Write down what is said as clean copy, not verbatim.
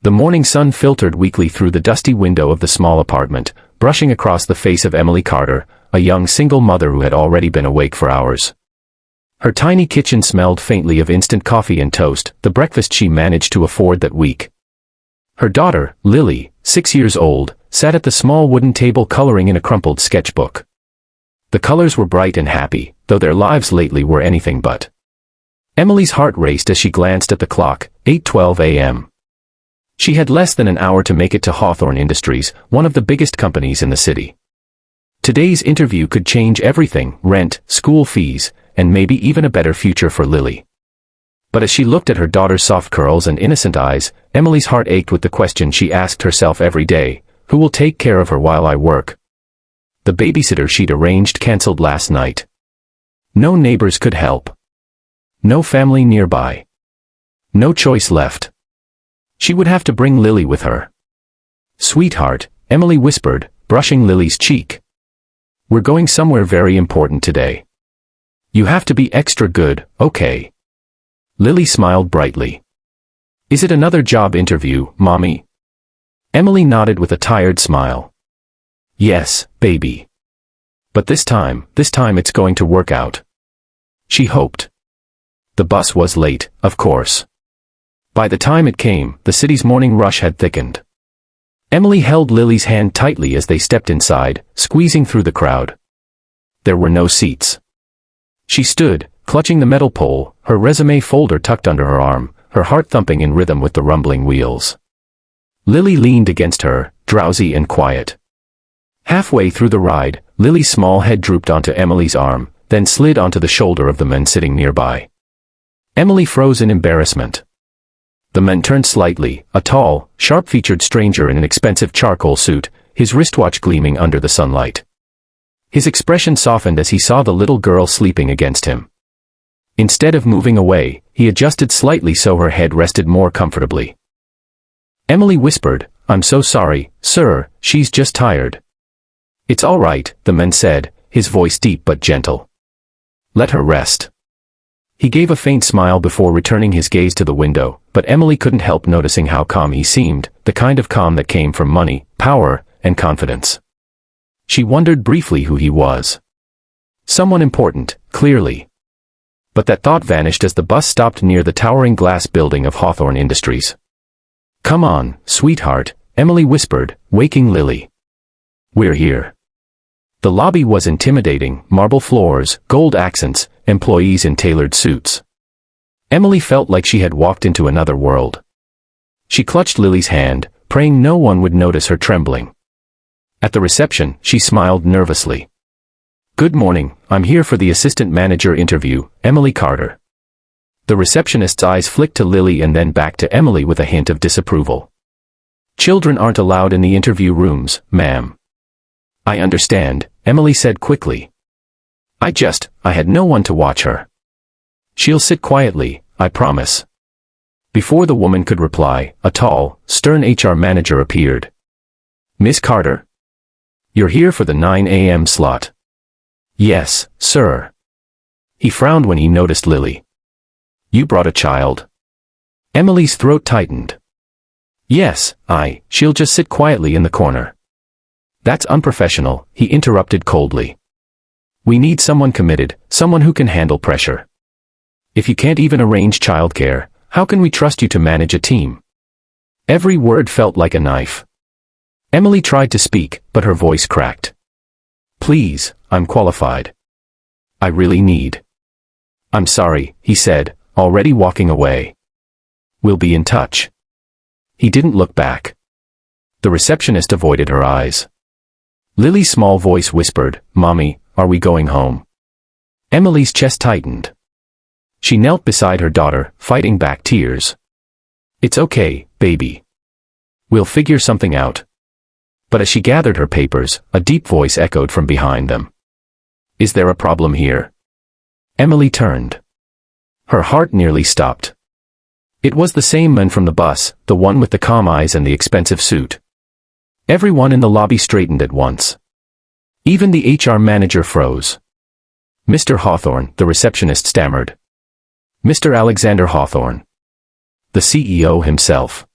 The morning sun filtered weakly through the dusty window of the small apartment, brushing across the face of Emily Carter, a young single mother who had already been awake for hours. Her tiny kitchen smelled faintly of instant coffee and toast, the breakfast she managed to afford that week. Her daughter, Lily, 6 years old, sat at the small wooden table coloring in a crumpled sketchbook. The colors were bright and happy, though their lives lately were anything but. Emily's heart raced as she glanced at the clock, 8:12 a.m. She had less than an hour to make it to Hawthorne Industries, one of the biggest companies in the city. Today's interview could change everything: rent, school fees, and maybe even a better future for Lily. But as she looked at her daughter's soft curls and innocent eyes, Emily's heart ached with the question she asked herself every day: who will take care of her while I work? The babysitter she'd arranged canceled last night. No neighbors could help. No family nearby. No choice left. She would have to bring Lily with her. "Sweetheart," Emily whispered, brushing Lily's cheek. "We're going somewhere very important today. You have to be extra good, okay?" Lily smiled brightly. "Is it another job interview, Mommy?" Emily nodded with a tired smile. "Yes, baby. But this time it's going to work out." She hoped. The bus was late, of course. By the time it came, the city's morning rush had thickened. Emily held Lily's hand tightly as they stepped inside, squeezing through the crowd. There were no seats. She stood, clutching the metal pole, her resume folder tucked under her arm, her heart thumping in rhythm with the rumbling wheels. Lily leaned against her, drowsy and quiet. Halfway through the ride, Lily's small head drooped onto Emily's arm, then slid onto the shoulder of the man sitting nearby. Emily froze in embarrassment. The man turned slightly, a tall, sharp-featured stranger in an expensive charcoal suit, his wristwatch gleaming under the sunlight. His expression softened as he saw the little girl sleeping against him. Instead of moving away, he adjusted slightly so her head rested more comfortably. Emily whispered, "I'm so sorry, sir, she's just tired." "It's all right," the man said, his voice deep but gentle. "Let her rest." He gave a faint smile before returning his gaze to the window, but Emily couldn't help noticing how calm he seemed, the kind of calm that came from money, power, and confidence. She wondered briefly who he was. Someone important, clearly. But that thought vanished as the bus stopped near the towering glass building of Hawthorne Industries. "Come on, sweetheart," Emily whispered, waking Lily. "We're here." The lobby was intimidating: marble floors, gold accents, employees in tailored suits. Emily felt like she had walked into another world. She clutched Lily's hand, praying no one would notice her trembling. At the reception, she smiled nervously. "Good morning, I'm here for the assistant manager interview, Emily Carter." The receptionist's eyes flicked to Lily and then back to Emily with a hint of disapproval. "Children aren't allowed in the interview rooms, ma'am." "I understand," Emily said quickly. I had no one to watch her." "She'll sit quietly, I promise." Before the woman could reply, a tall, stern HR manager appeared. "Miss Carter? You're here for the 9 a.m. slot." "Yes, sir." He frowned when he noticed Lily. "You brought a child?" Emily's throat tightened. "Yes, she'll just sit quietly in the corner." "That's unprofessional," he interrupted coldly. "We need someone committed, someone who can handle pressure. If you can't even arrange childcare, how can we trust you to manage a team?" Every word felt like a knife. Emily tried to speak, but her voice cracked. "Please, I'm qualified. I really need." "I'm sorry," he said, already walking away. "We'll be in touch." He didn't look back. The receptionist avoided her eyes. Lily's small voice whispered, "Mommy, are we going home?" Emily's chest tightened. She knelt beside her daughter, fighting back tears. "It's okay, baby. We'll figure something out." But as she gathered her papers, a deep voice echoed from behind them. "Is there a problem here?" Emily turned. Her heart nearly stopped. It was the same man from the bus, the one with the calm eyes and the expensive suit. Everyone in the lobby straightened at once. Even the HR manager froze. "Mr. Hawthorne," the receptionist stammered. "Mr. Alexander Hawthorne." The CEO himself.